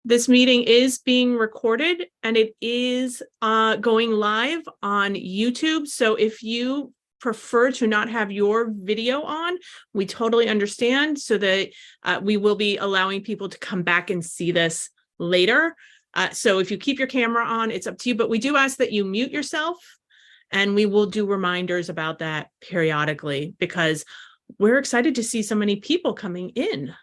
This meeting is being recorded and it is going live on YouTube. So if you prefer to not have your video on, we totally understand, so that we will be allowing people to come back and see this later. So if you keep your camera on, it's up to you, but we do ask that you mute yourself, and we will do reminders about that periodically because we're excited to see so many people coming in.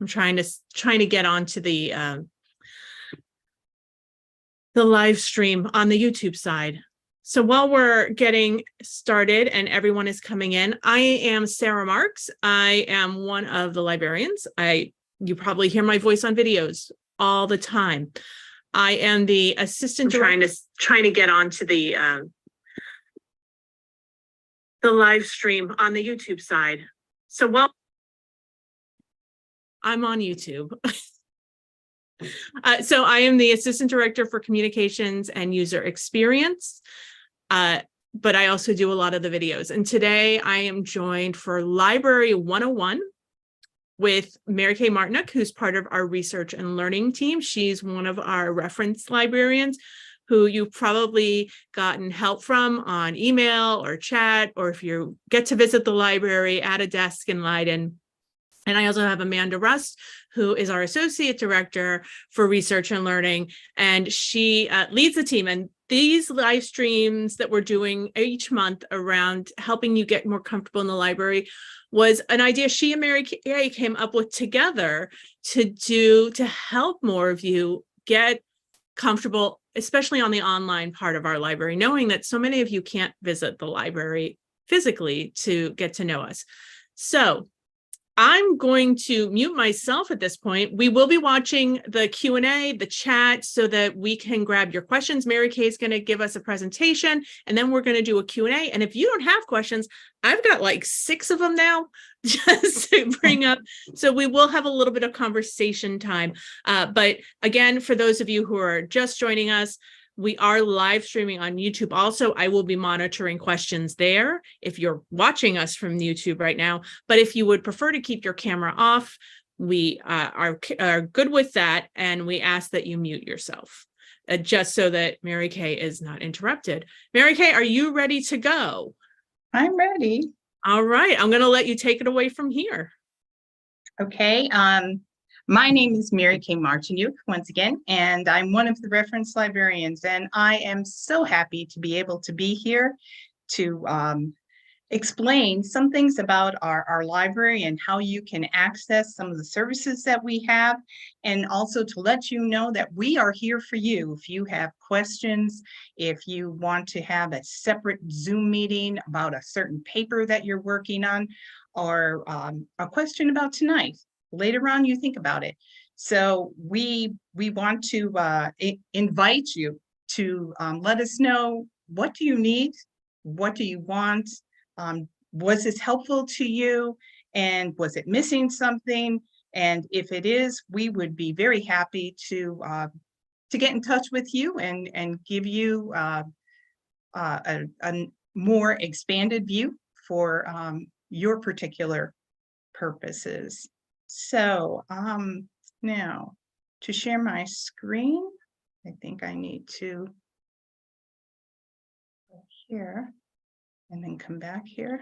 I'm trying to get onto the live stream on the YouTube side. So while we're getting started and everyone is coming in, I am Sarah Marks. I am one of the librarians. You probably hear my voice on videos all the time. I am the assistant director. Trying to get onto the live stream on the YouTube side. So while I'm on YouTube. So I am the assistant director for communications and user experience, but I also do a lot of the videos. And today I am joined for Library 101 with Mary Kay Martinook, who's part of our research and learning team. She's one of our reference librarians who you've probably gotten help from on email or chat, or if you get to visit the library at a desk in Leiden. And I also have Amanda Rust, who is our associate director for research and learning, and she leads the team. And these live streams that we're doing each month around helping you get more comfortable in the library was an idea she and Mary Kay came up with together to help more of you get comfortable, especially on the online part of our library, knowing that so many of you can't visit the library physically to get to know us. So I'm going to mute myself at this point. We will be watching the Q&A, the chat, so that we can grab your questions. Mary Kay is going to give us a presentation, and then we're going to do a Q&A. And if you don't have questions, I've got like 6 of them now just to bring up. So we will have a little bit of conversation time. But again, for those of you who are just joining us, we are live streaming on YouTube. Also, I will be monitoring questions there if you're watching us from YouTube right now. But if you would prefer to keep your camera off, we are good with that. And we ask that you mute yourself just so that Mary Kay is not interrupted. Mary Kay, are you ready to go? I'm ready. All right. I'm going to let you take it away from here. Okay. My name is Mary Kay Martinook once again, and I'm one of the reference librarians, and I am so happy to be able to be here to explain some things about our library and how you can access some of the services that we have, and also to let you know that we are here for you. If you have questions, if you want to have a separate Zoom meeting about a certain paper that you're working on, or a question about tonight, later on you think about it. So we want to invite you to let us know, what do you need, what do you want, was this helpful to you, and was it missing something? And if it is, we would be very happy to get in touch with you and give you a more expanded view for your particular purposes. So now to share my screen, I think I need to go here and then come back here.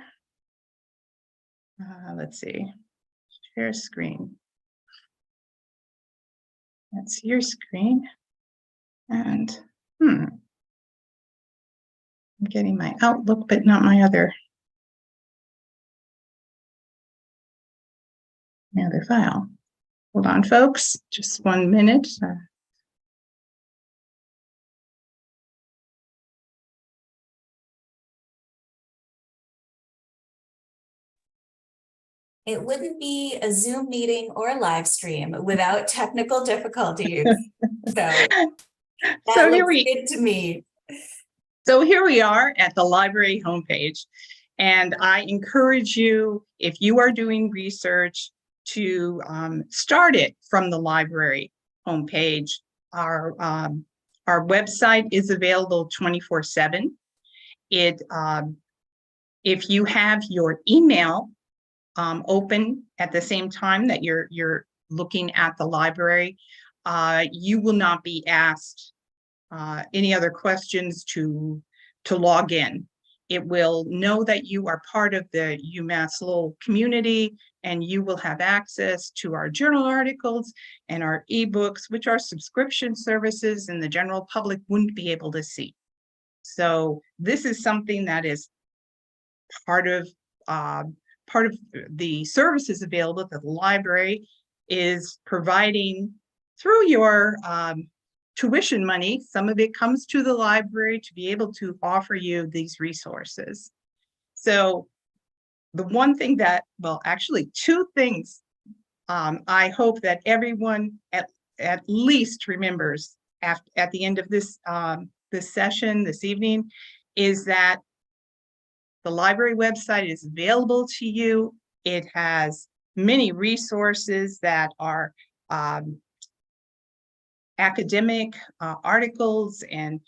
Let's see, share screen. That's your screen. And I'm getting my Outlook, but not my other file. Hold on, folks, just 1 minute. It wouldn't be a Zoom meeting or a live stream without technical difficulties. So That So looks good to me. here we are at the library homepage. And I encourage you, if you are doing research, to start it from the library homepage. Our website is available 24/7. If you have your email open at the same time that you're looking at the library, you will not be asked any other questions to log in. It will know that you are part of the UMass Lowell community, and you will have access to our journal articles and our ebooks, which are subscription services and the general public wouldn't be able to see. So this is something that is part of the services available that the library is providing through your tuition money. Some of it comes to the library to be able to offer you these resources. So the one thing that, well, actually two things I hope that everyone at least remembers at the end of this session this evening is that the library website is available to you. It has many resources that are academic articles and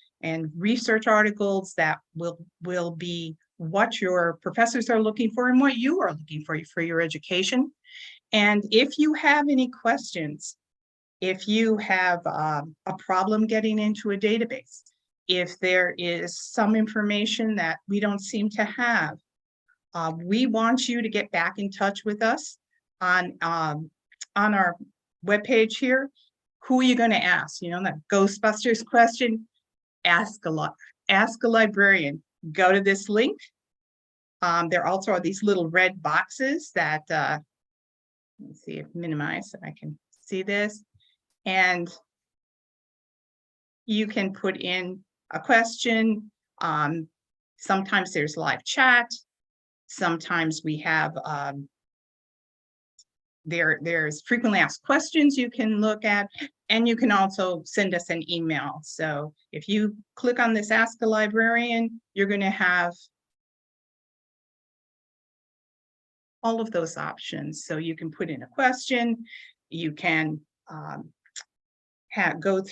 research articles that will be what your professors are looking for and what you are looking for your education. And if you have any questions, if you have a problem getting into a database, if there is some information that we don't seem to have, we want you to get back in touch with us on our webpage here. Who are you going to ask? You know, that Ghostbusters question, ask a librarian. Go to this link. There also are these little red boxes that, let's see if minimize so I can see this. And you can put in a question. Sometimes there's live chat. Sometimes we have, there's frequently asked questions you can look at, and you can also send us an email. So if you click on this Ask a Librarian, you're going to have all of those options. So you can put in a question, you can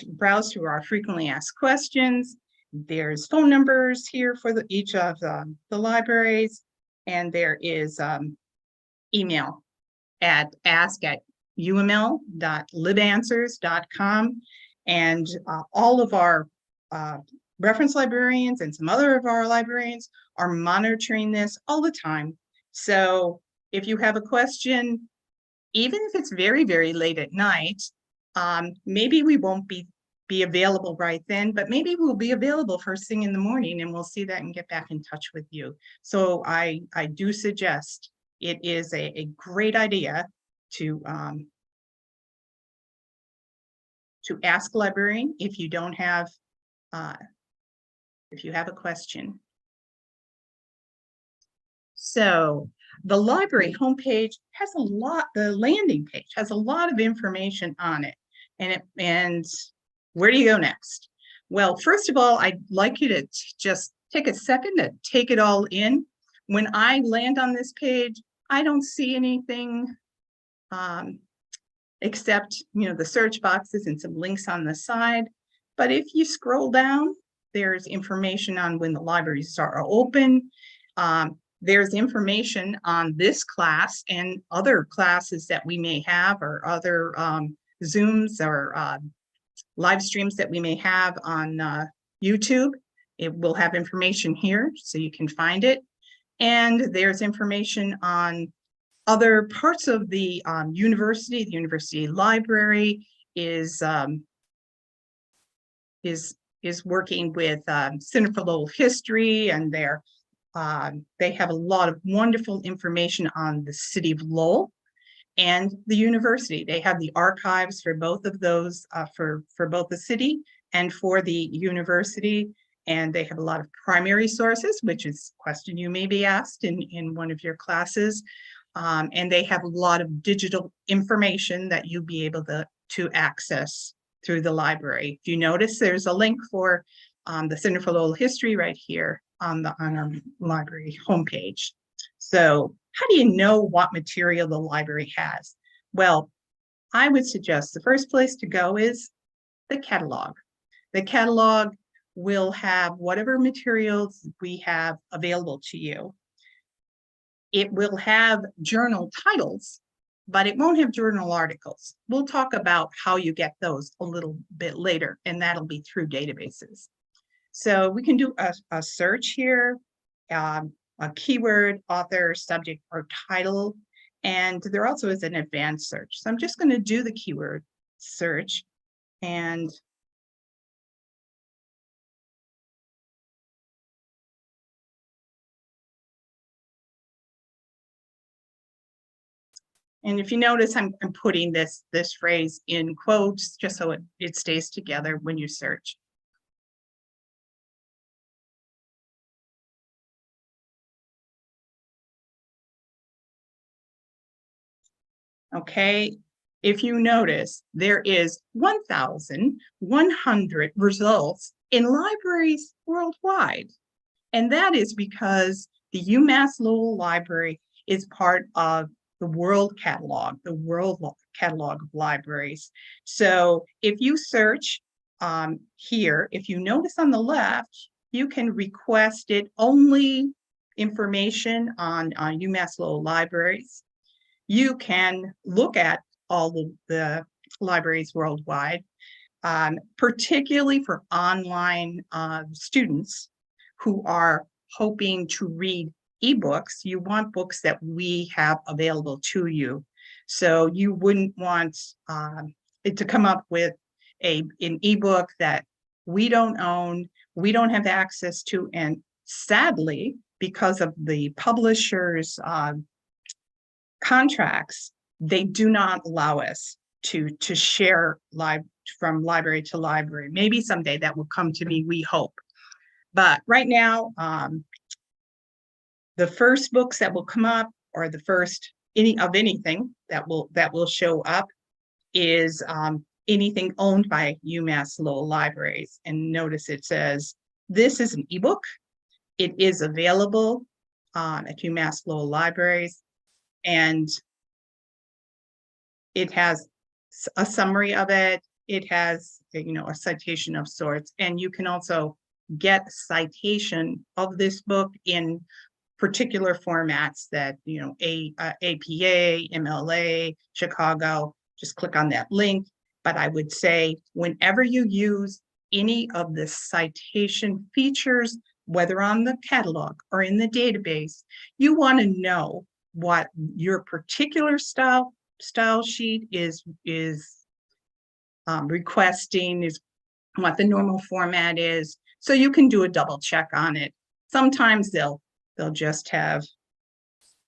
browse through our frequently asked questions. There's phone numbers here for each of the libraries, and there is email at ask@uml.libanswers.com, and all of our reference librarians and some other of our librarians are monitoring this all the time. So if you have a question, even if it's very, very late at night, maybe we won't be available right then, but maybe we'll be available first thing in the morning, and we'll see that and get back in touch with you. So I do suggest it is a great idea to ask a librarian if you don't have, if you have a question. So the library homepage has a lot, the landing page has a lot of information on it. And where do you go next? Well, first of all, I'd like you to just take a second to take it all in. When I land on this page, I don't see anything except, you know, the search boxes and some links on the side. But if you scroll down, there's information on when the libraries are open. There's information on this class and other classes that we may have, or other Zooms or live streams that we may have on YouTube. It will have information here so you can find it. And there's information on other parts of the university. The university library is working with Center for Lowell History, and they have a lot of wonderful information on the city of Lowell and the university. They have the archives for both of those, for both the city and for the university. And they have a lot of primary sources, which is a question you may be asked in one of your classes. And they have a lot of digital information that you'll be able to access through the library. If you notice, there's a link for the Center for Lowell History right here on our library homepage. So how do you know what material the library has? Well, I would suggest the first place to go is the catalog. The catalog will have whatever materials we have available to you. It will have journal titles, but it won't have journal articles. We'll talk about how you get those a little bit later, and that'll be through databases. So we can do a search here, a keyword, author, subject, or title, and there also is an advanced search. So I'm just going to do the keyword search, and if you notice, I'm putting this phrase in quotes just so it stays together when you search. Okay, if you notice, there is 1,100 results in libraries worldwide. And that is because the UMass Lowell Library is part of the World Catalog, the World Catalog of Libraries. So if you search here, if you notice on the left, you can request it only information on UMass Lowell Libraries. You can look at all the libraries worldwide, particularly for online students who are hoping to read ebooks. You want books that we have available to you. So you wouldn't want it to come up with an ebook that we don't own, we don't have access to, and sadly, because of the publisher's contracts, they do not allow us to share from library to library. Maybe someday that will come to me, we hope. But right now, the first books that will come up, or the first anything that will show up, is anything owned by UMass Lowell Libraries. And notice it says this is an ebook. It is available at UMass Lowell Libraries. And it has a summary of it. It has, a citation of sorts, and you can also get citation of this book in particular formats that, APA, MLA, Chicago. Just click on that link. But I would say whenever you use any of the citation features, whether on the catalog or in the database, you want to know what your particular style sheet is requesting, is what the normal format is, so you can do a double check on it. Sometimes they'll just have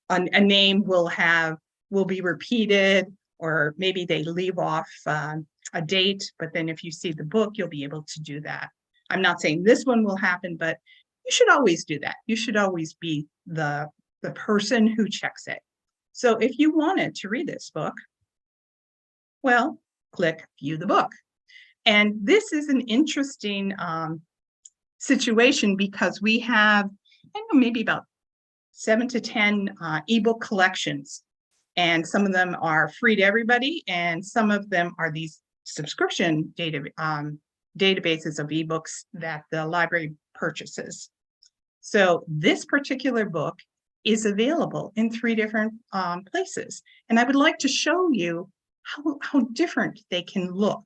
a name will be repeated, or maybe they leave off a date, but then if you see the book, you'll be able to do that. I'm not saying this one will happen, but you should always do that. You should always be the person who checks it. So if you wanted to read this book, well, click view the book. And this is an interesting situation because we have, maybe about 7 to 10 ebook collections. And some of them are free to everybody, and some of them are these subscription databases of ebooks that the library purchases. So this particular book is available in 3 different places. And I would like to show you how different they can look.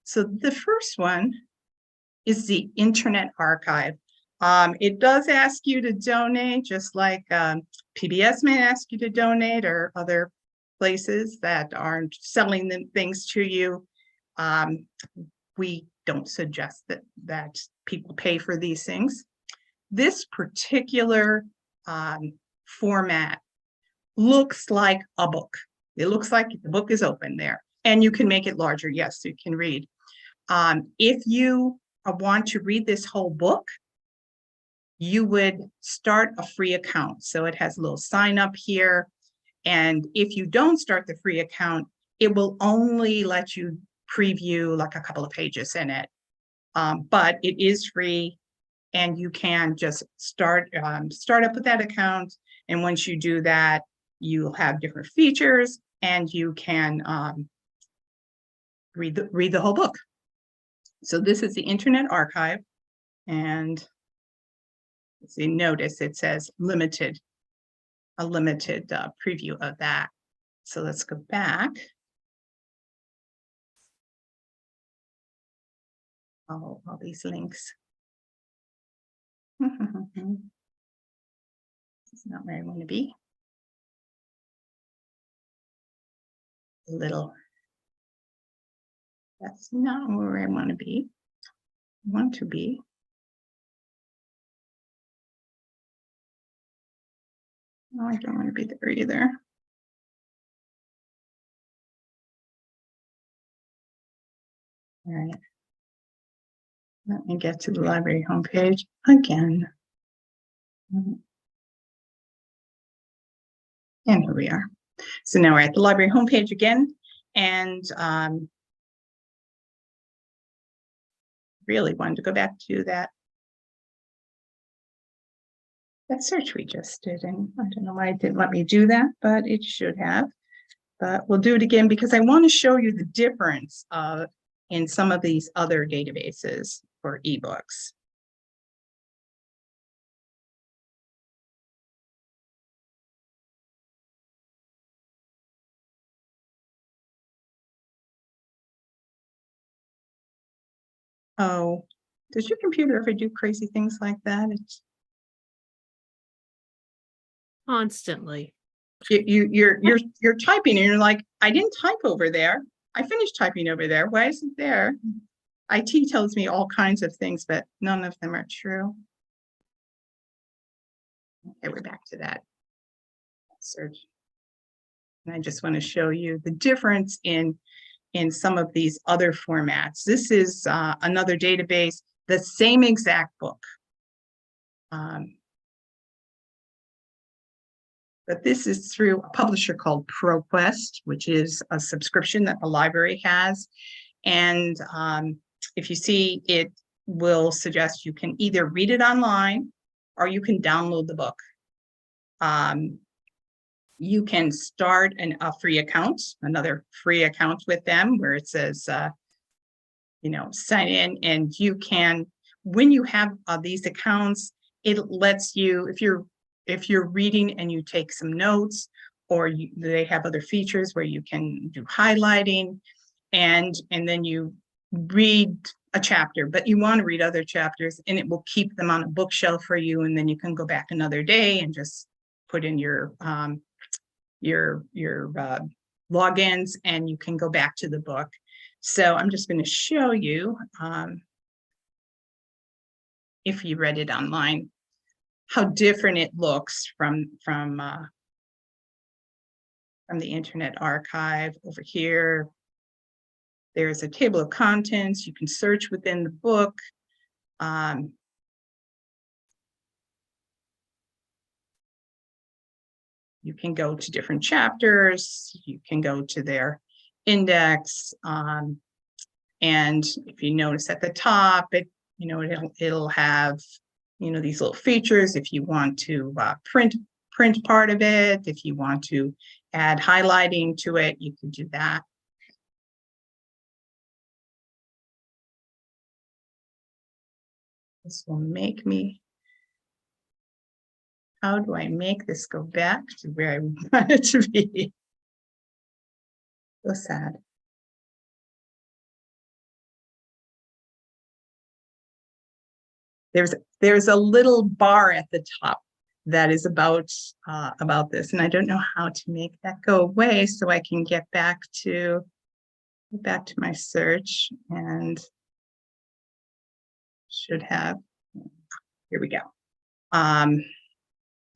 So the first one is the Internet Archive. It does ask you to donate, just like PBS may ask you to donate, or other places that aren't selling things to you. We don't suggest that people pay for these things. This particular format looks like a book. It looks like the book is open there, and you can make it larger. Yes, you can read. If you want to read this whole book, you would start a free account. So it has a little sign up here. And if you don't start the free account, it will only let you preview like a couple of pages in it. But it is free, and you can just start up with that account. And once you do that, you'll have different features, and you can read the whole book. So this is the Internet Archive, and see, notice it says a limited preview of that. So let's go back. Oh, all these links. It's not where I want to be. That's not where I want to be. I want to be. No, I don't want to be there either. All right. Let me get to the library homepage again. And here we are. So now we're at the library homepage again, and really wanted to go back to that search we just did, and I don't know why it didn't let me do that, but it should have. But we'll do it again because I want to show you the difference in some of these other databases for ebooks. Oh, does your computer ever do crazy things like that? Constantly. You're typing and you're like, I didn't type over there. I finished typing over there. Why isn't it there? IT tells me all kinds of things, but none of them are true. Okay, we're back to that search. And I just want to show you the difference in some of these other formats. This is another database, the same exact book. But this is through a publisher called ProQuest, which is a subscription that the library has. And if you see, it will suggest you can either read it online or you can download the book. You can start a free account, another free account with them where it says, sign in, and you can, when you have these accounts, it lets you, if you're reading and you take some notes, or they have other features where you can do highlighting, and then you read a chapter, but you want to read other chapters, and it will keep them on a bookshelf for you, and then you can go back another day and just put in your logins, and you can go back to the book. So I'm just going to show you, if you read it online, how different it looks from the Internet Archive. Over here, there's a table of contents. You can search within the book. You can go to different chapters. You can go to their index. And if you notice at the top, it'll have, these little features. If you want to print part of it, if you want to add highlighting to it, you can do that. This will make me, how do I make this go back to where I want it to be? So sad. There's a little bar at the top that is about this, and I don't know how to make that go away so I can get back to my search, and should have, here we go.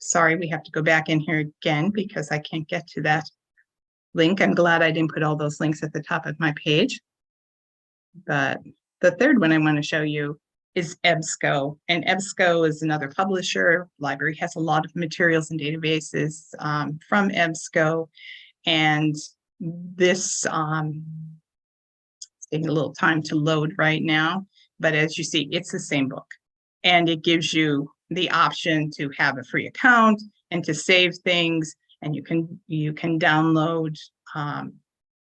Sorry, we have to go back in here again because I can't get to that link. I'm glad I didn't put all those links at the top of my page. But the third one I want to show you is EBSCO, and EBSCO is another publisher. Library has a lot of materials and databases from EBSCO, and this taking a little time to load right now, but as you see, it's the same book. And it gives you the option to have a free account and to save things, and you can download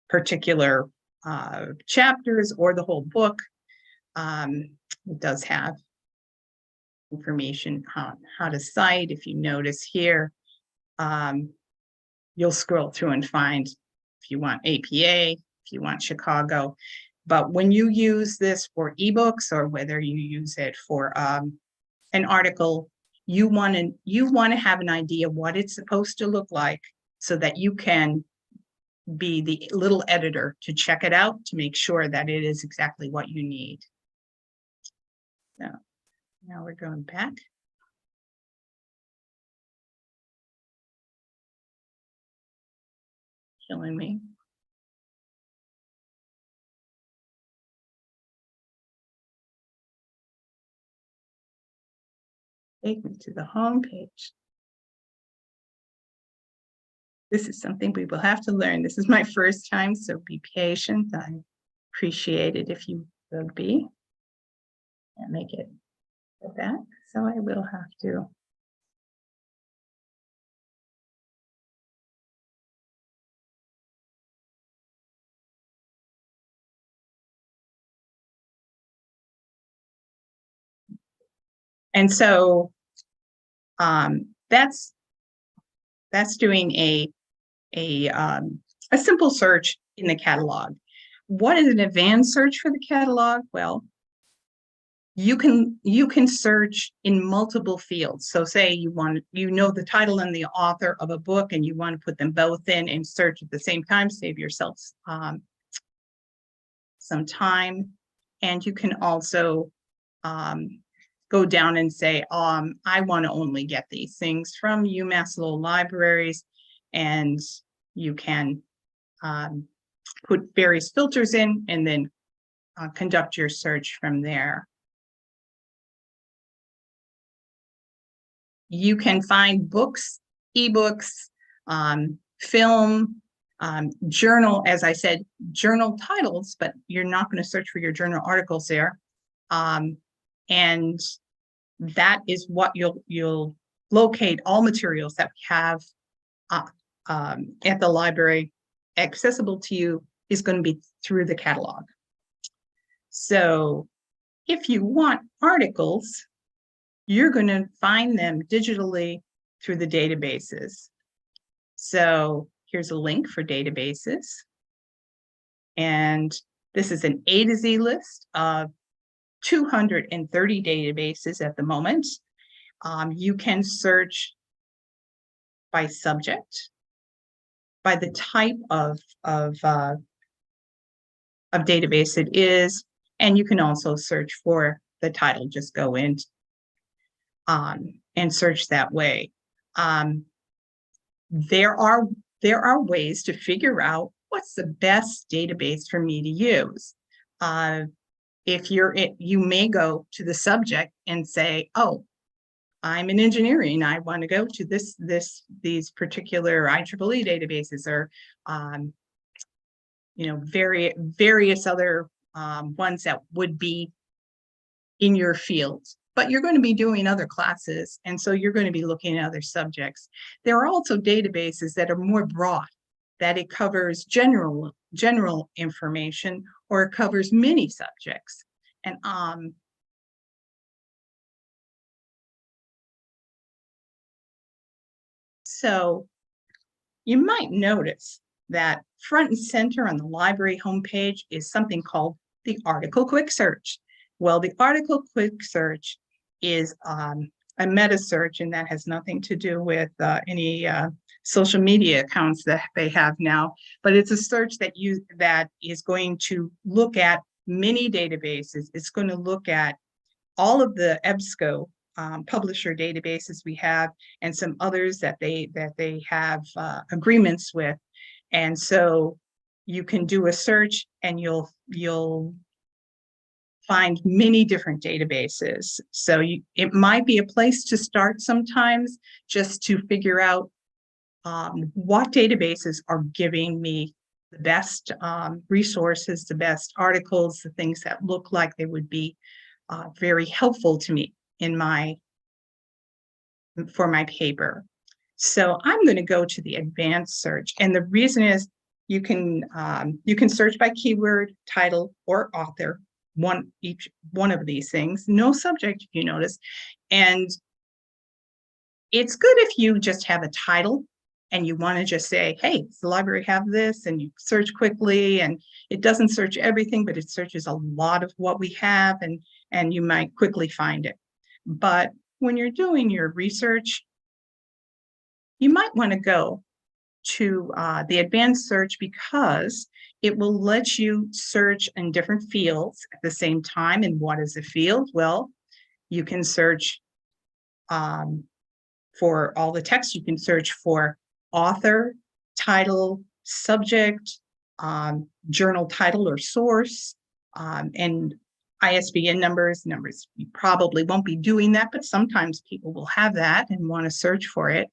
particular chapters or the whole book. It does have information on how to cite. If you notice here, you'll scroll through and find if you want APA, if you want Chicago. But when you use this for ebooks, or whether you use it for an article, you want to have an idea what it's supposed to look like, so that you can be the little editor to check it out to make sure that it is exactly what you need. So now we're going back. Killing me. Take me to the home page. This is something we will have to learn. This is my first time, so be patient. I appreciate it if you would be. And make it go back. So I will have to. And so that's doing a simple search in the catalog. What is an advanced search for the catalog? Well, you can search in multiple fields. So say you know the title and the author of a book, and you want to put them both in and search at the same time, save yourself some time. And you can also go down and say, I want to only get these things from UMass Lowell Libraries, and you can put various filters in and then conduct your search from there. You can find books, ebooks, film, journal, as I said, journal titles, but you're not going to search for your journal articles there. And that is what you'll locate all materials that we have at the library accessible to you is going to be through the catalog. So if you want articles, you're going to find them digitally through the databases. So here's a link for databases. And this is an A to Z list of 230 databases at the moment. You can search by subject, by the type of database it is, and you can also search for the title. Just go in and search that way. There are ways to figure out what's the best database for me to use. If you may go to the subject and say, oh, I'm in engineering, I want to go to these particular IEEE databases, or various other ones that would be in your field. But you're going to be doing other classes, and so you're going to be looking at other subjects. There are also databases that are more broad, that it covers general information, or it covers many subjects. And so you might notice that front and center on the library homepage is something called the Article Quick Search. Well, the Article Quick Search is a meta search, and that has nothing to do with any social media accounts that they have now, but it's a search that is going to look at many databases. It's going to look at all of the EBSCO publisher databases we have, and some others that they have agreements with. And so you can do a search, and you'll find many different databases. So it might be a place to start sometimes, just to figure out what databases are giving me the best resources, the best articles, the things that look like they would be very helpful to me for my paper. So I'm going to go to the advanced search, and the reason is you can search by keyword, title, or author. Each one of these things, no subject, if you notice. And it's good if you just have a title and you want to just say, hey, does the library have this? And you search quickly, and it doesn't search everything, but it searches a lot of what we have, and you might quickly find it. But when you're doing your research, you might want to go to the advanced search, because it will let you search in different fields at the same time. And what is a field? Well, you can search for all the text. You can search for author, title, subject, journal title or source, and ISBN numbers. You probably won't be doing that, but sometimes people will have that and want to search for it.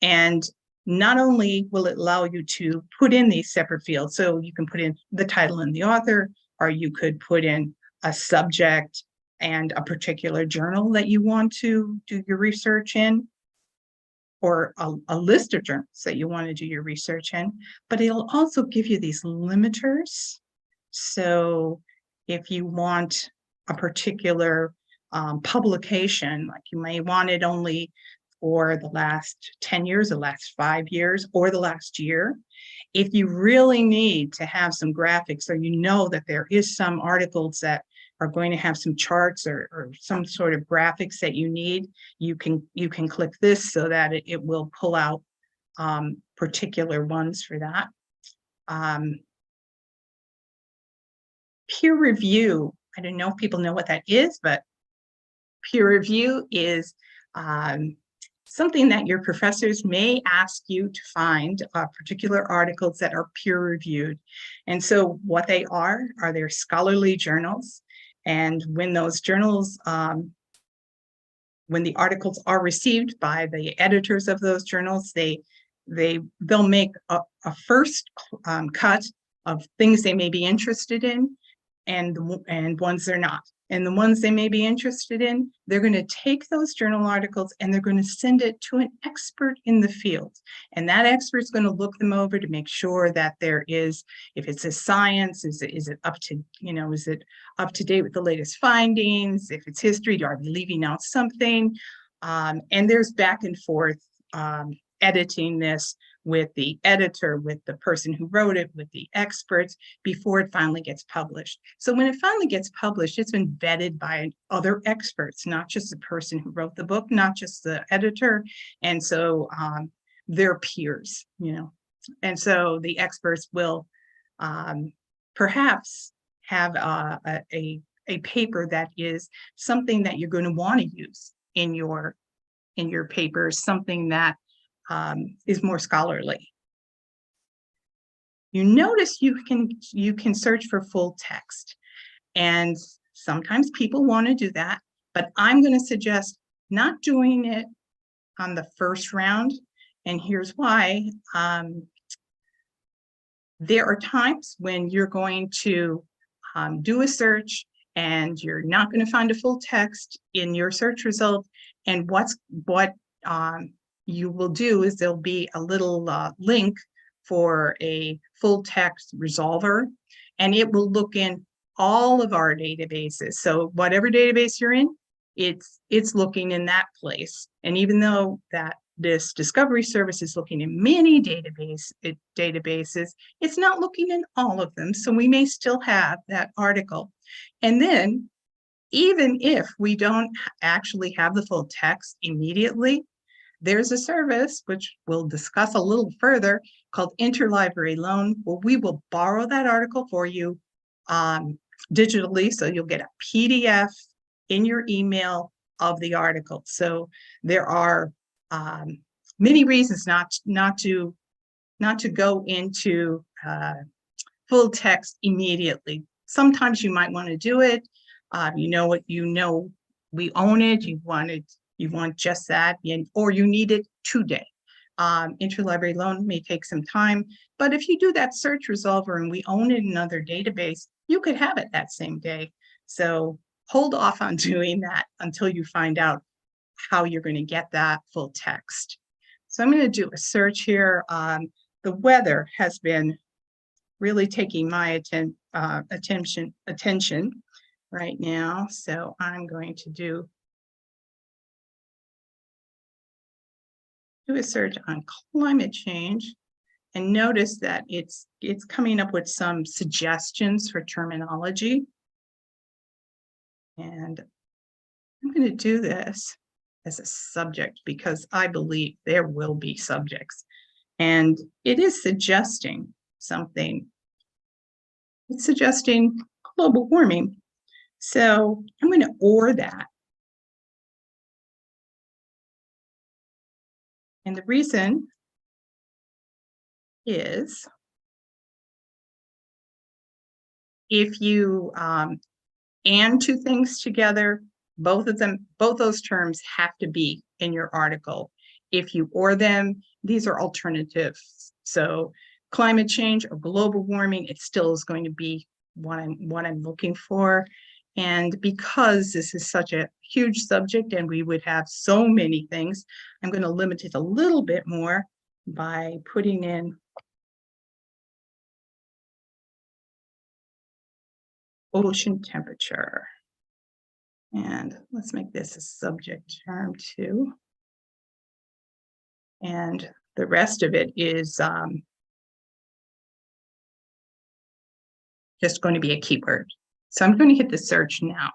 And not only will it allow you to put in these separate fields, so you can put in the title and the author, or you could put in a subject and a particular journal that you want to do your research in, or a list of journals that you want to do your research in. But it'll also give you these limiters. So if you want a particular publication, like you may want it only for the last 10 years, the last 5 years, or the last year. If you really need to have some graphics, or you know that there is some articles that are going to have some charts or some sort of graphics that you need, you can click this so that it will pull out particular ones for that. Peer review, I don't know if people know what that is, but peer review is something that your professors may ask you to find particular articles that are peer reviewed. And so what they are their scholarly journals. And when those journals, when the articles are received by the editors of those journals, they'll make a first cut of things they may be interested in, and ones they're not. And the ones they may be interested in, they're going to take those journal articles and they're going to send it to an expert in the field. And that expert's going to look them over to make sure that there is, if it's a science, is it up to, is it up to date with the latest findings? If it's history, are we leaving out something? And there's back and forth editing this with the editor, with the person who wrote it, with the experts, before it finally gets published. So when it finally gets published, it's been vetted by other experts, not just the person who wrote the book, not just the editor. And so they're peers, And so the experts will perhaps have a paper that is something that you're going to want to use in your paper, something that is more scholarly. You notice you can search for full text, and sometimes people want to do that, but I'm going to suggest not doing it on the first round, and here's why. There are times when you're going to do a search and you're not going to find a full text in your search result, and what you will do is there'll be a little link for a full text resolver, and it will look in all of our databases. So whatever database you're in, it's looking in that place. And even though that this discovery service is looking in many databases, it's not looking in all of them. So we may still have that article. And then even if we don't actually have the full text immediately, there's a service, which we'll discuss a little further, called Interlibrary Loan, where we will borrow that article for you digitally. So you'll get a PDF in your email of the article. So there are many reasons not to go into full text immediately. Sometimes you might want to do it. We own it. You want just that, or you need it today. Interlibrary loan may take some time, but if you do that search resolver and we own it in another database, you could have it that same day. So hold off on doing that until you find out how you're going to get that full text. So I'm going to do a search here. The weather has been really taking my attention right now. So I'm going to do a search on climate change and notice that it's coming up with some suggestions for terminology. And I'm going to do this as a subject because I believe there will be subjects. And it is suggesting something. It's suggesting global warming. So I'm going to OR that. And the reason is if you and two things together, both those terms have to be in your article. If you OR them, these are alternatives. So climate change or global warming, it still is going to be what I'm looking for. And because this is such a huge subject and we would have so many things, I'm going to limit it a little bit more by putting in ocean temperature. And let's make this a subject term too. And the rest of it is just going to be a keyword. So I'm going to hit the search now.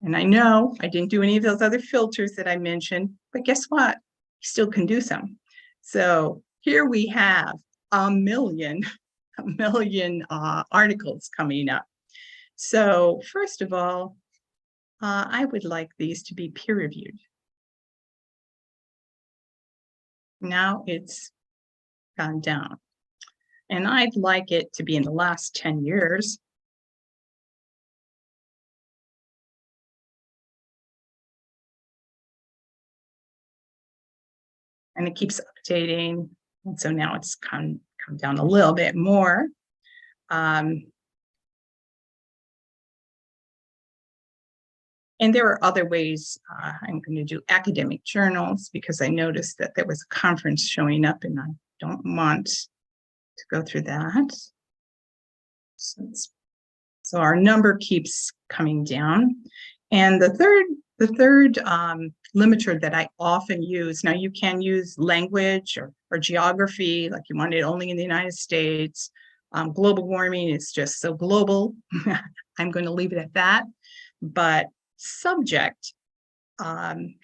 And I know I didn't do any of those other filters that I mentioned, but guess what? You still can do some. So here we have a million articles coming up. So first of all, I would like these to be peer-reviewed. Now it's gone down. And I'd like it to be in the last 10 years. And it keeps updating. And so now it's come down a little bit more. And there are other ways. I'm going to do academic journals because I noticed that there was a conference showing up and I don't want to go through that. So our number keeps coming down. And the third limiter that I often use, now you can use language or geography, like you want it only in the United States. Global warming is just so global. I'm going to leave it at that. But subject, and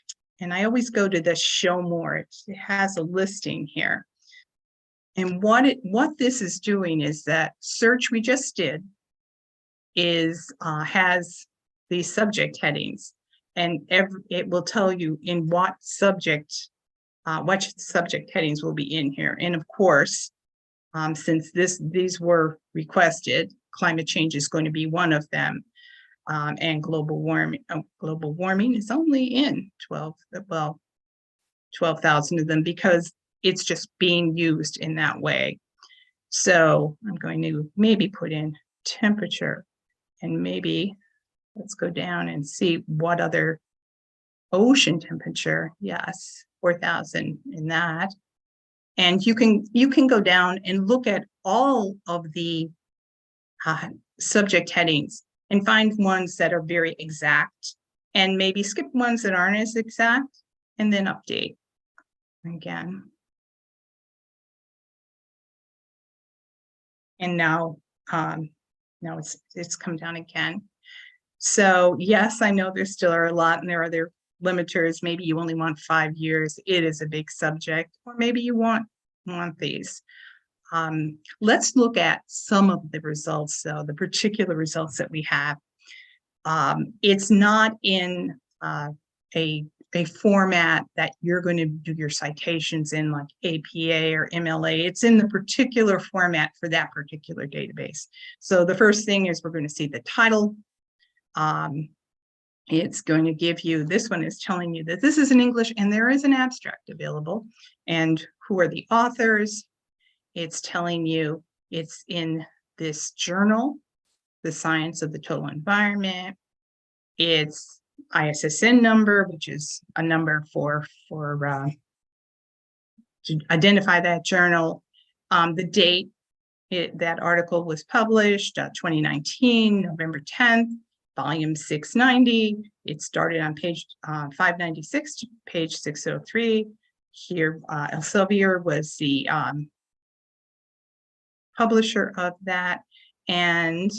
I always go to the show more. It has a listing here. And what this is doing is that search we just did has these subject headings, and it will tell you in what subject headings will be in here. And of course, since these were requested, climate change is going to be one of them, and global warming is only in 12,000 of them because it's just being used in that way. So I'm going to maybe put in temperature, and maybe let's go down and see what other ocean temperature. Yes, 4,000 in that. And you can go down and look at all of the subject headings and find ones that are very exact and maybe skip ones that aren't as exact and then update again. And now it's come down again. So yes, I know there still are a lot and there are other limiters. Maybe you only want 5 years. It is a big subject, or maybe you want these. Let's look at some of the results, though, the particular results that we have. It's not in a format that you're going to do your citations in, like APA or MLA. It's in the particular format for that particular database. So the first thing is we're going to see the title. It's going to give you, this one is telling you that this is in English and there is an abstract available, and who are the authors. It's telling you it's in this journal, The Science of the Total Environment. Its ISSN number, which is a number to identify that journal. The date that article was published, 2019, November 10th, volume 690. It started on page 596 to page 603. Here, Elsevier was the publisher of that. And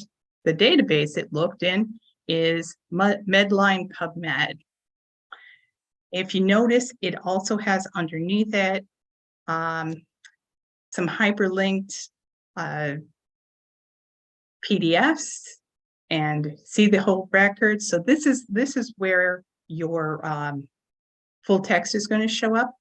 the database it looked in is Medline PubMed. If you notice, it also has underneath it some hyperlinked PDFs and see the whole record. So this is where your full text is going to show up.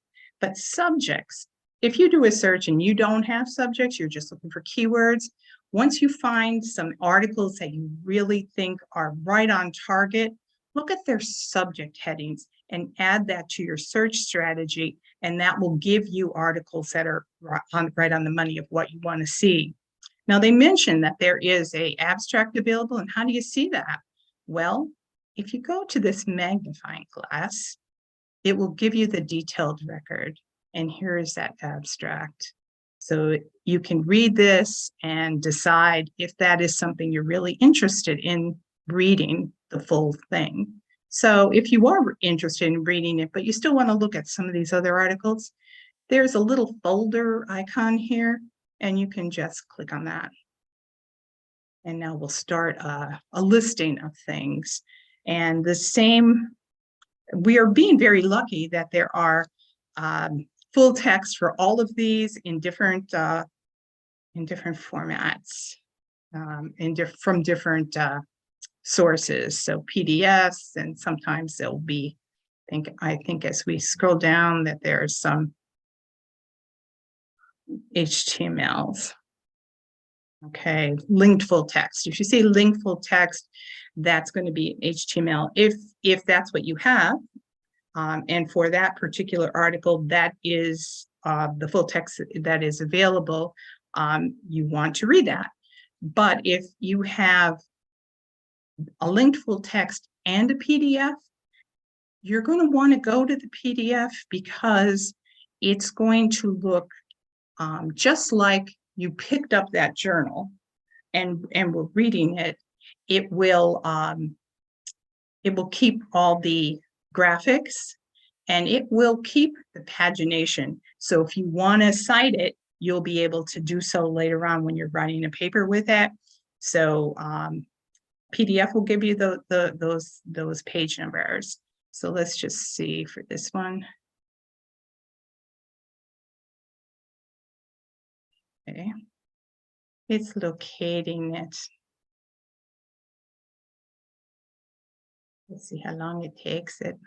But subjects, if you do a search and you don't have subjects, you're just looking for keywords. Once you find some articles that you really think are right on target, look at their subject headings and add that to your search strategy, and that will give you articles that are right on the money of what you want to see. Now, they mentioned that there is an abstract available, and how do you see that? Well, if you go to this magnifying glass, it will give you the detailed record, and here is that abstract. So you can read this and decide if that is something you're really interested in reading the full thing. So if you are interested in reading it, but you still want to look at some of these other articles, there's a little folder icon here, and you can just click on that. And now we'll start a listing of things. And the same, we are being very lucky that there are full text for all of these in different formats, from different sources. So PDFs, and sometimes there'll be, I think as we scroll down, that there's some HTMLs. Okay, linked full text. If you see linked full text, that's going to be HTML. If that's what you have, and for that particular article, that is the full text that is available, you want to read that. But if you have a linked full text and a PDF, you're going to want to go to the PDF because it's going to look just like you picked up that journal and were reading it. It will keep all the graphics, and it will keep the pagination. So if you want to cite it, you'll be able to do so later on when you're writing a paper with it. So PDF will give you those page numbers. So let's just see for this one. Okay, it's locating it. Let's see how long it takes it.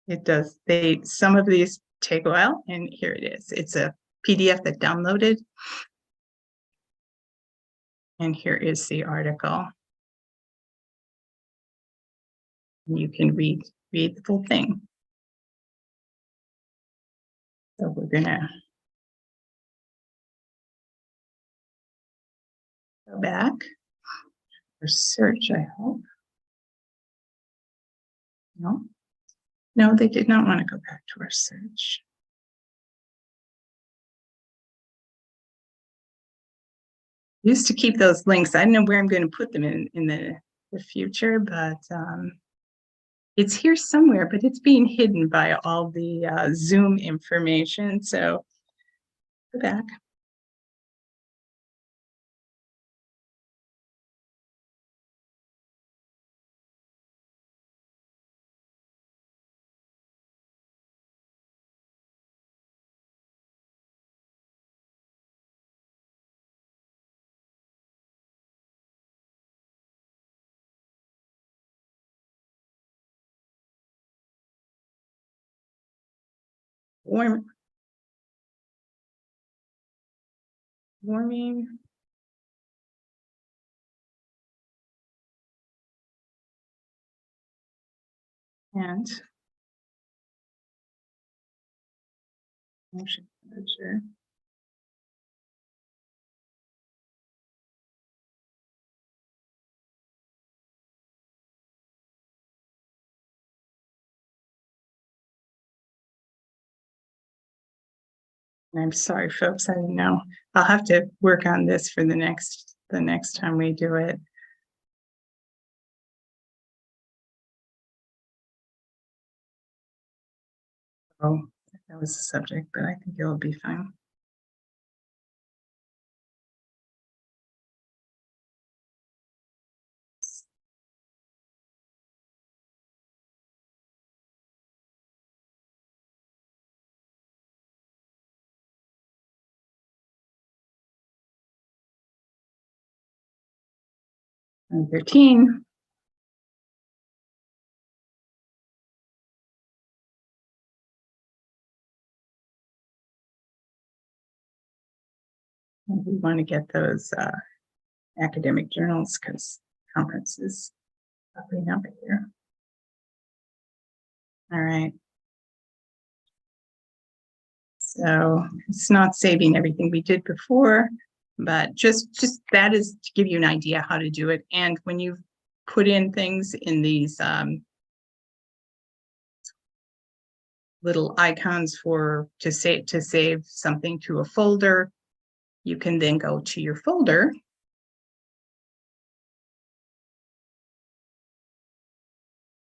It does. Some of these take a while, and here it is. It's a PDF that downloaded. And here is the article. You can read the full thing. So we're gonna go back for search, I hope. No, they did not want to go back to our search. Used to keep those links. I don't know where I'm going to put them in the future, but it's here somewhere, but it's being hidden by all the Zoom information. So go back. Warming. And motion manager. I'm sorry, folks, I didn't know. I'll have to work on this for the next time we do it. Oh, that was the subject, but I think it'll be fine. And 13. And we want to get those academic journals because conferences probably not here. All right. So it's not saving everything we did before, but just that is to give you an idea how to do it. And when you put in things in these little icons to save something to a folder, you can then go to your folder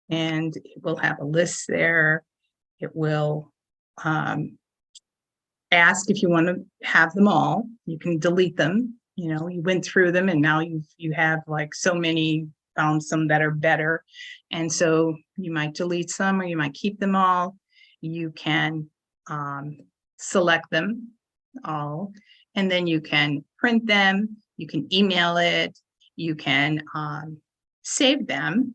and it will have a list there. It will ask if you want to have them all. You can delete them. You know, you went through them and now you have like so many, found some that are better. And so you might delete some or you might keep them all. You can select them all, and then you can print them. You can email it. You can save them,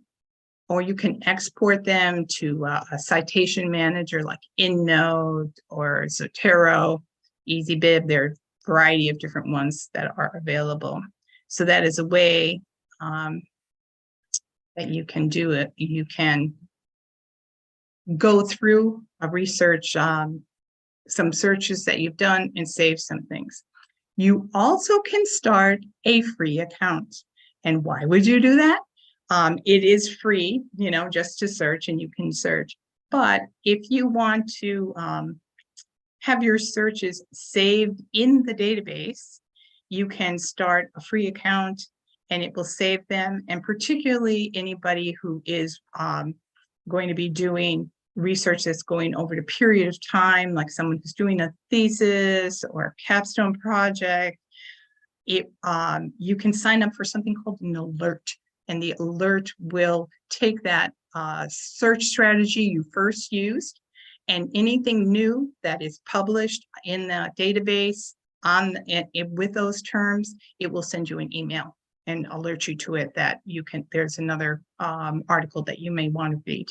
or you can export them to a citation manager like EndNote or Zotero, EasyBib. There are a variety of different ones that are available. So that is a way that you can do it. You can go through a research, some searches that you've done and save some things. You also can start a free account. And why would you do that? It is free, you know, just to search, and you can search. But if you want to have your searches saved in the database, you can start a free account and it will save them. And particularly anybody who is going to be doing research that's going over a period of time, like someone who's doing a thesis or a capstone project, you can sign up for something called an alert. And the alert will take that search strategy you first used, and anything new that is published in the database with those terms, it will send you an email and alert you to it that there's another article that you may want to read.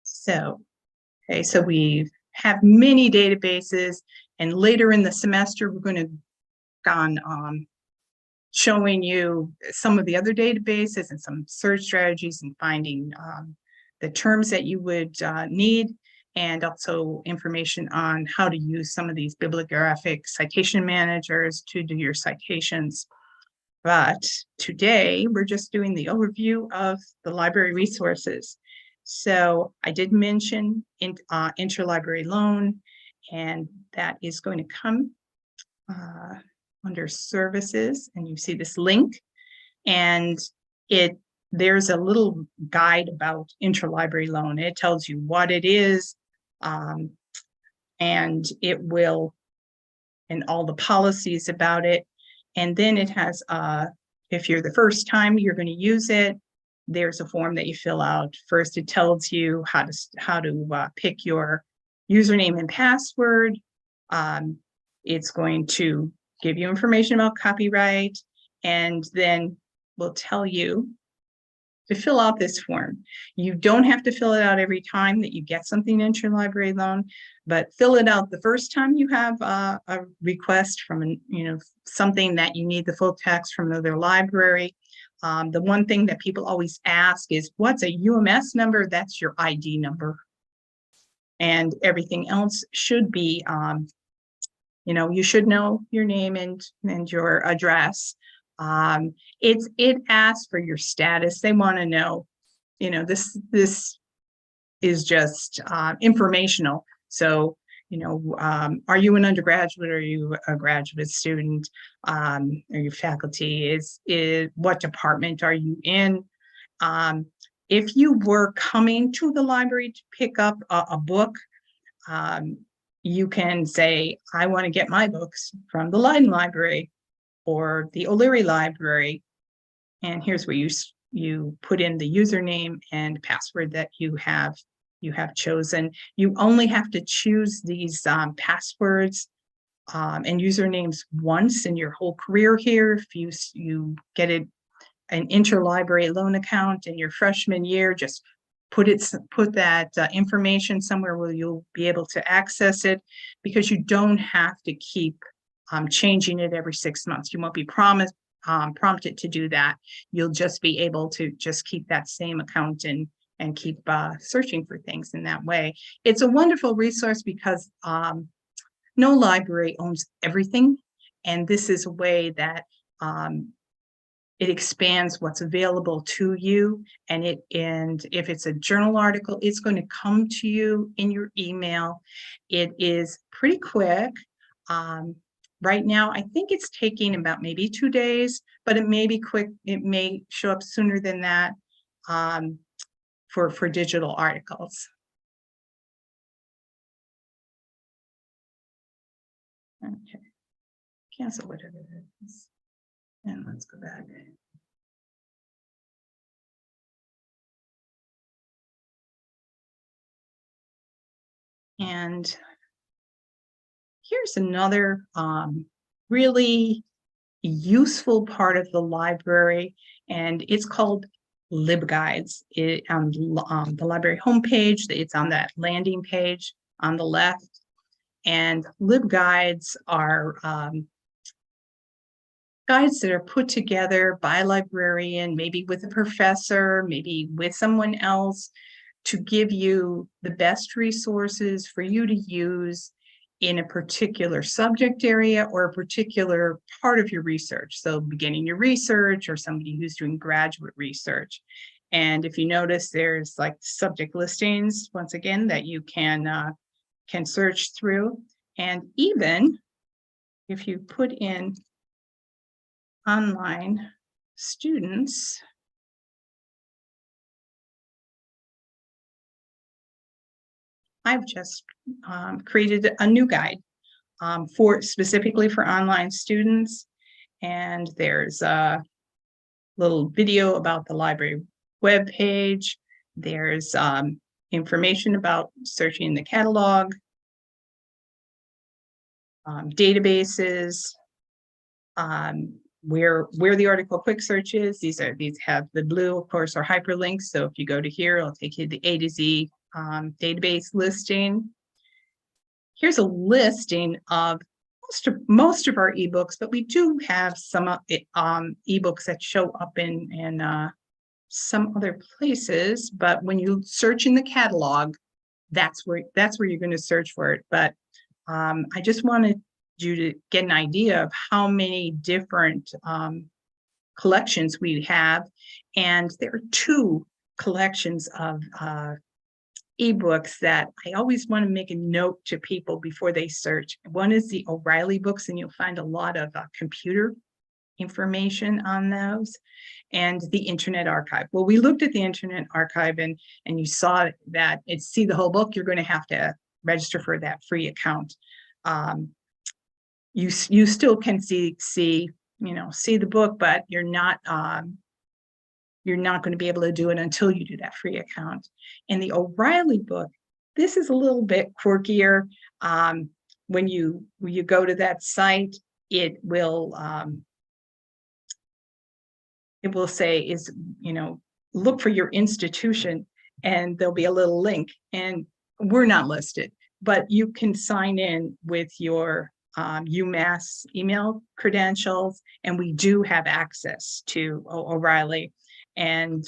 So, okay, so we have many databases, and later in the semester, we're going to go on showing you some of the other databases and some search strategies and finding the terms that you would need, and also information on how to use some of these bibliographic citation managers to do your citations. But today we're just doing the overview of the library resources. So I did mention interlibrary loan, and that is going to come under services, and you see this link, and there's a little guide about interlibrary loan. It tells you what it is, and it will, and all the policies about it. And then it has, if you're the first time you're going to use it, there's a form that you fill out. First, it tells you how to pick your username and password. It's going to give you information about copyright, and then we'll tell you to fill out this form. You don't have to fill it out every time that you get something interlibrary loan, but fill it out the first time you have a request from something that you need the full text from another library. The one thing that people always ask is, what's a UMS number? That's your ID number. And everything else should be, you should know your name and your address. It asks for your status. They want to know, this is just informational. So, are you an undergraduate? Are you a graduate student? Are you faculty? What department are you in? If you were coming to the library to pick up a book, you can say, I want to get my books from the Leiden Library or the O'Leary Library. And here's where you put in the username and password that you have chosen. You only have to choose these passwords and usernames once in your whole career here. If you get an interlibrary loan account in your freshman year, just put that information somewhere where you'll be able to access it, because you don't have to keep changing it every 6 months. You won't be prompted to do that. You'll just be able to just keep that same account and keep searching for things in that way. It's a wonderful resource because no library owns everything, and this is a way that it expands what's available to you. And if it's a journal article, it's going to come to you in your email. It is pretty quick. Right now, I think it's taking about maybe 2 days, but it may be quick. It may show up sooner than that for digital articles. Okay, cancel whatever it is. And let's go back. And here's another really useful part of the library, and it's called LibGuides. On the library homepage, it's on that landing page on the left. And LibGuides are guides that are put together by a librarian, maybe with a professor, maybe with someone else, to give you the best resources for you to use in a particular subject area or a particular part of your research. So beginning your research, or somebody who's doing graduate research. And if you notice, there's like subject listings, once again, that you can search through. And even if you put in online students, I've just created a new guide specifically for online students. And there's a little video about the library webpage. There's information about searching the catalog, databases, where the article quick search is. These have the blue, of course, are hyperlinks. So if you go to here, it'll take you to the A to Z database listing. Here's a listing of most of our ebooks, but we do have some ebooks that show up in some other places. But when you search in the catalog, that's where you're going to search for it. But I just wanted you to get an idea of how many different collections we have, and there are 2 collections of ebooks that I always want to make a note to people before they search. One is the O'Reilly books, and you'll find a lot of computer information on those, and the Internet Archive. Well, we looked at the Internet Archive, and you saw that it's see the whole book, you're going to have to register for that free account. You still can see the book, but you're not going to be able to do it until you do that free account. And the O'Reilly book, this is a little bit quirkier. When you go to that site, it will say look for your institution, and there'll be a little link, and we're not listed, but you can sign in with your UMass email credentials, and we do have access to O'Reilly. And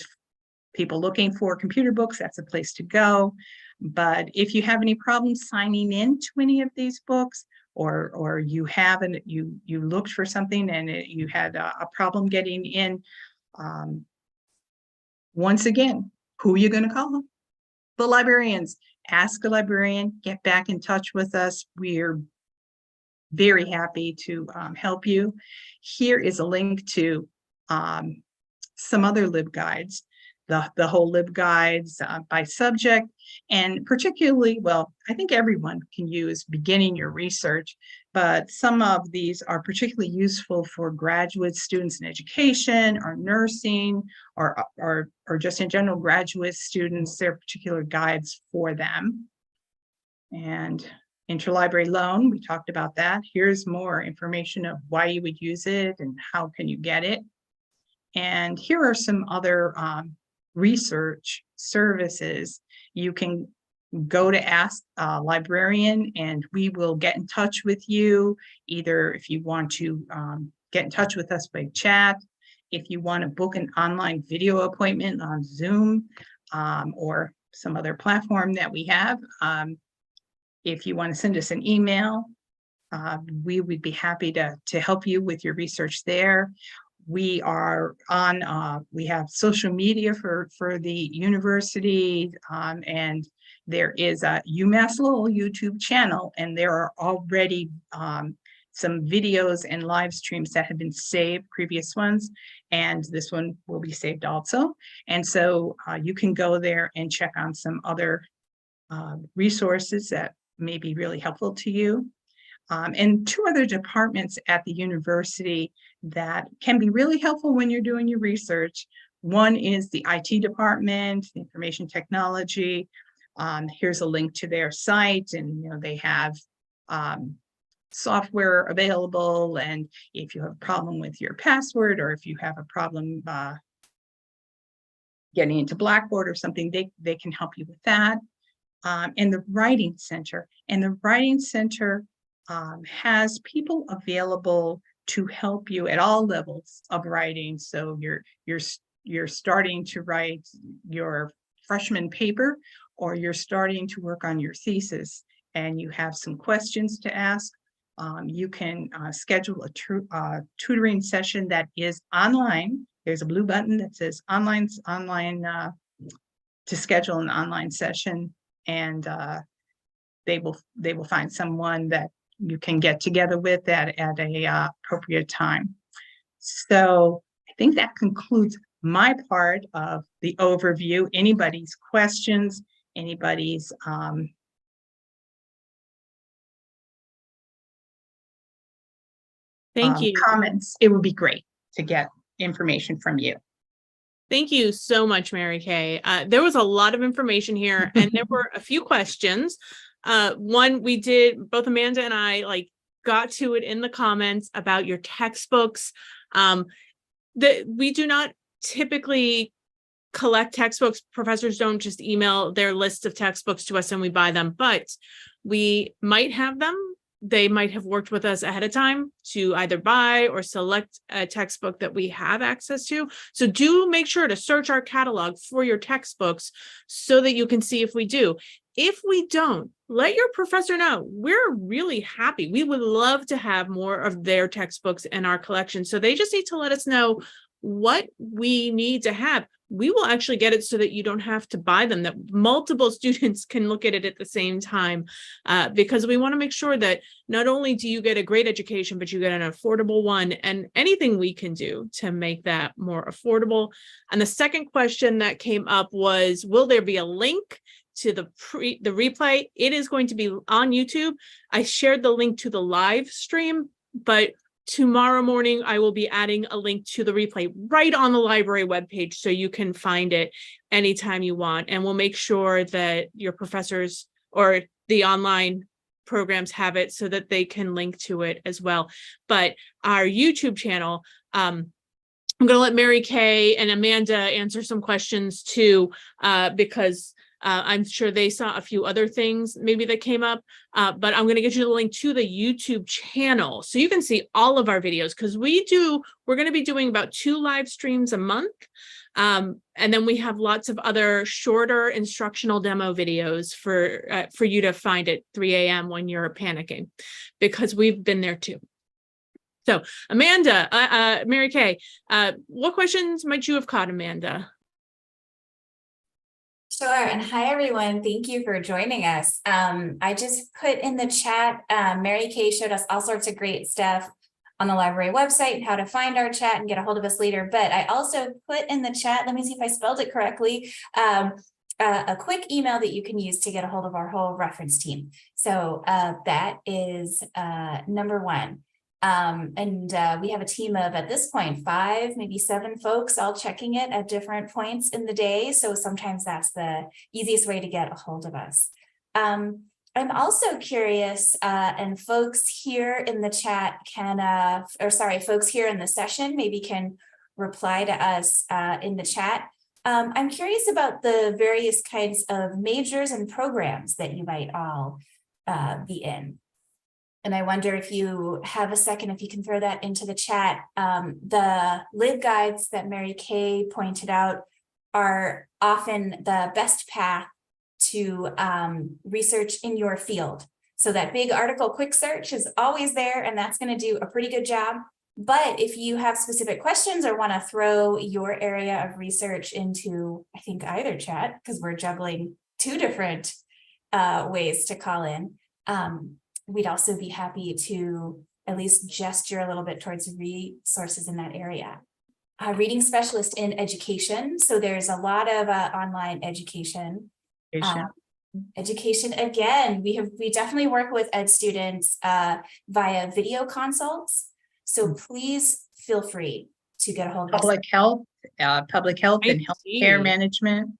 people looking for computer books, that's a place to go. But if you have any problems signing in to any of these books, or you haven't, you looked for something and you had a problem getting in, once again, who are you going to call? The librarians. Ask a librarian, get back in touch with us. We're very happy to help you. Here is a link to some other LibGuides, the whole LibGuides by subject, and particularly, well, I think everyone can use beginning your research, but some of these are particularly useful for graduate students in education or nursing, or just in general graduate students. There are particular guides for them. And interlibrary loan, we talked about that. Here's more information of why you would use it and how can you get it. And here are some other research services. You can go to Ask a Librarian and we will get in touch with you, either if you want to get in touch with us by chat, if you want to book an online video appointment on Zoom or some other platform that we have. If you want to send us an email, we would be happy to help you with your research there. We are on, we have social media for the university, and there is a UMass Lowell YouTube channel, and there are already some videos and live streams that have been saved, previous ones, and this one will be saved also. And so you can go there and check on some other resources that may be really helpful to you. And two other departments at the university that can be really helpful when you're doing your research. One is the IT department, information technology. Here's a link to their site, and they have software available. And if you have a problem with your password, or if you have a problem getting into Blackboard or something, they can help you with that. And the Writing Center. And the Writing Center has people available to help you at all levels of writing. So you're starting to write your freshman paper, or you're starting to work on your thesis, and you have some questions to ask. You can schedule a tutoring session that is online. There's a blue button that says online to schedule an online session, and they will find someone that you can get together with at a appropriate time. So I think that concludes my part of the overview. Anybody's questions, anybody's Thank you. Comments, it would be great to get information from you. Thank you so much, Mary Kay. There was a lot of information here, and there were a few questions. One, we did, both Amanda and I got to it in the comments about your textbooks. We do not typically collect textbooks. Professors don't just email their list of textbooks to us and we buy them, but we might have them. They might have worked with us ahead of time to either buy or select a textbook that we have access to. So do make sure to search our catalog for your textbooks so that you can see if we do. If we don't, let your professor know. We're really happy. We would love to have more of their textbooks in our collection. So they just need to let us know what we need to have. We will actually get it so that you don't have to buy them, that multiple students can look at it at the same time, because we want to make sure that not only do you get a great education, but you get an affordable one, and anything we can do to make that more affordable. And the second question that came up was, will there be a link to the replay? It is going to be on YouTube. I shared the link to the live stream, but tomorrow morning, I will be adding a link to the replay right on the library webpage, so you can find it anytime you want. And we'll make sure that your professors or the online programs have it so that they can link to it as well. But our YouTube channel, I'm going to let Mary Kay and Amanda answer some questions too, because I'm sure they saw a few other things maybe that came up, but I'm going to get you the link to the YouTube channel so you can see all of our videos, because we're going to be doing about 2 live streams a month. And then we have lots of other shorter instructional demo videos for you to find at 3 a.m. when you're panicking, because we've been there too. So Amanda, Mary Kay, what questions might you have caught, Amanda? Sure. And hi, everyone. Thank you for joining us. I just put in the chat, Mary Kay showed us all sorts of great stuff on the library website, how to find our chat and get a hold of us later. But I also put in the chat, let me see if I spelled it correctly, a quick email that you can use to get a hold of our whole reference team. So that is number 1. We have a team of, at this point, 5, maybe 7 folks all checking it at different points in the day. So sometimes that's the easiest way to get a hold of us. I'm also curious, and folks here in the chat can, folks here in the session maybe can reply to us in the chat. I'm curious about the various kinds of majors and programs that you might all be in. And I wonder if you have a second, if you can throw that into the chat. The LibGuides that Mary Kay pointed out are often the best path to research in your field. So that big article quick search is always there, and that's going to do a pretty good job. But if you have specific questions or want to throw your area of research into, I think, either chat, because we're juggling 2 different ways to call in, we'd also be happy to at least gesture a little bit towards resources in that area. Reading specialist in education. So there's a lot of online education. Education again, we definitely work with ed students via video consults. So please feel free to get a hold of Public health and healthcare management.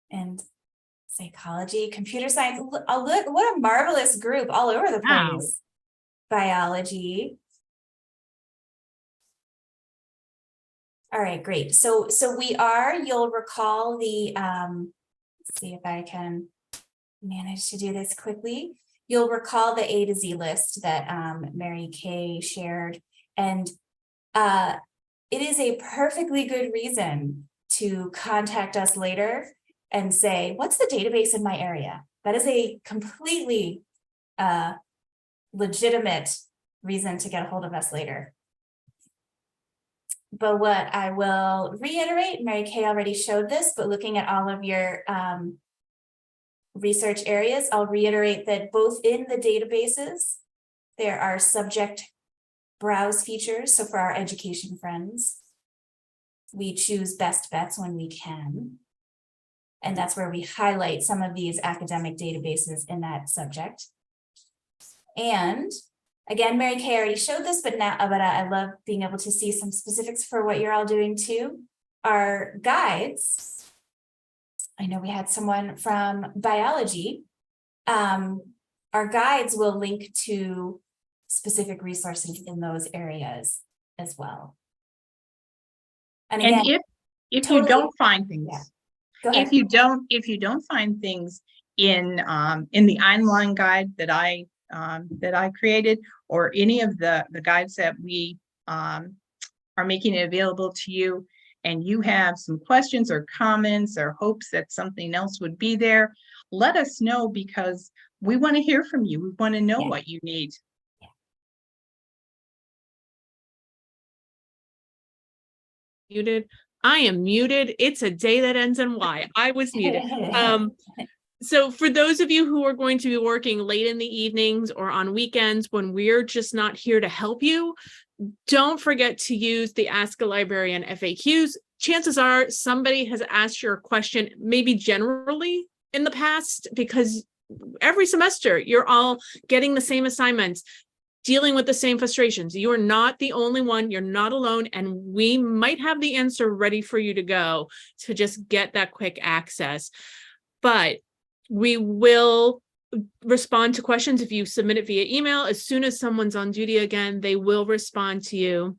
And psychology, computer science. Look, what a marvelous group all over the place. Wow. Biology. All right, great. So we are, you'll recall the, let's see if I can manage to do this quickly. You'll recall the A to Z list that Mary Kay shared. And it is a perfectly good reason to contact us later and say, what's the database in my area? That is a completely legitimate reason to get a hold of us later. But what I will reiterate, Mary Kay already showed this, but looking at all of your research areas, I'll reiterate that both in the databases, there are subject browse features. So for our education friends, we choose best bets when we can. And that's where we highlight some of these academic databases in that subject. And again, Mary Kay already showed this, but I love being able to see some specifics for what you're all doing too. Our guides, I know we had someone from biology. Our guides will link to specific resources in those areas as well. And again, if you don't find things, yeah. Go ahead. If you don't find things in the online guide that I created, or any of the guides that we are making available to you, and you have some questions or comments or hopes that something else would be there, let us know, because we want to hear from you. We want to know what you need. Muted. I am muted. It's a day that ends in Y. I was muted. So for those of you who are going to be working late in the evenings or on weekends when we're just not here to help you, don't forget to use the Ask a Librarian FAQs. Chances are somebody has asked your question maybe generally in the past, because every semester you're all getting the same assignments, dealing with the same frustrations. You are not the only one. You're not alone. And we might have the answer ready for you to go to just get that quick access. But we will respond to questions if you submit it via email. As soon as someone's on duty again, they will respond to you.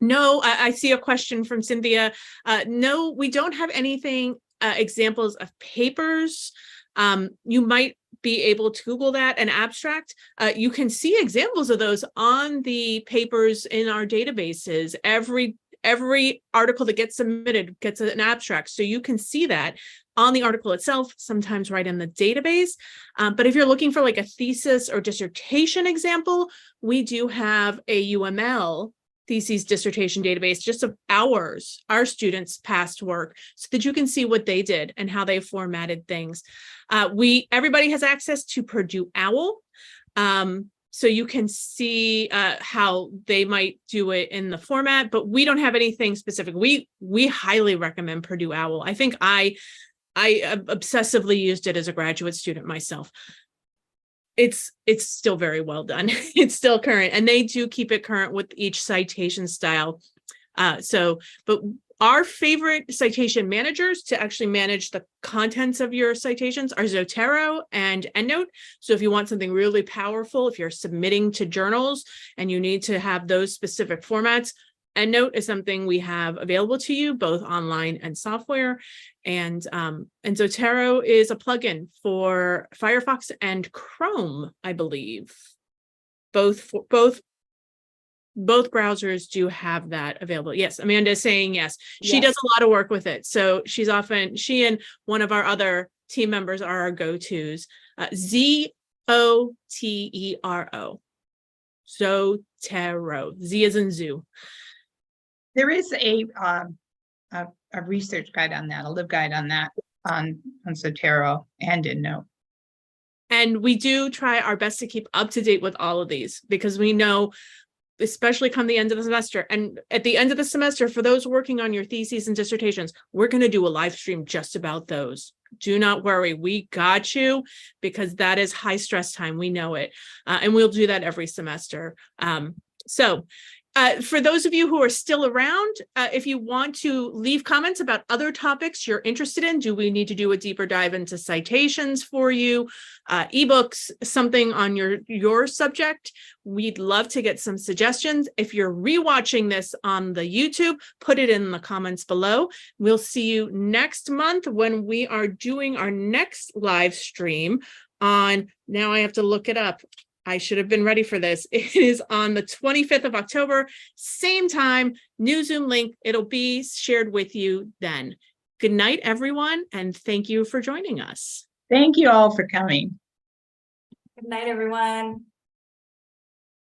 No, I see a question from Cynthia. No, we don't have anything examples of papers. You might be able to Google that, an abstract. You can see examples of those on the papers in our databases. Every article that gets submitted gets an abstract. So you can see that on the article itself, sometimes right in the database. But if you're looking for like a thesis or dissertation example, we do have a UML thesis dissertation database just of our students' past work, so that you can see what they did and how they formatted things. Everybody has access to Purdue OWL. So you can see how they might do it in the format, but we don't have anything specific. We highly recommend Purdue OWL. I think I obsessively used it as a graduate student myself. It's still very well done. It's still current, and they do keep it current with each citation style. But our favorite citation managers to actually manage the contents of your citations are Zotero and EndNote. So if you want something really powerful, if you're submitting to journals and you need to have those specific formats, EndNote is something we have available to you, both online and software. And Zotero is a plugin for Firefox and Chrome, I believe. Both browsers do have that available. Yes, Amanda is saying yes. She does a lot of work with it. So she and one of our other team members are our go-tos. Zotero. Zotero. Z as in zoo. There is a research guide on that, a LibGuide on that, on Zotero and EndNote. And we do try our best to keep up to date with all of these, because we know, especially come the end of the semester, and at the end of the semester, for those working on your theses and dissertations, we're going to do a live stream just about those. Do not worry, we got you, because that is high stress time. We know it. And we'll do that every semester. For those of you who are still around, if you want to leave comments about other topics you're interested in, do we need to do a deeper dive into citations for you, ebooks, something on your subject? We'd love to get some suggestions. If you're rewatching this on the YouTube, put it in the comments below. We'll see you next month when we are doing our next live stream on, now I have to look it up. I should have been ready for this. It is on the 25th of October, same time, new Zoom link. It'll be shared with you then. Good night, everyone, and thank you for joining us. Thank you all for coming. Good night, everyone.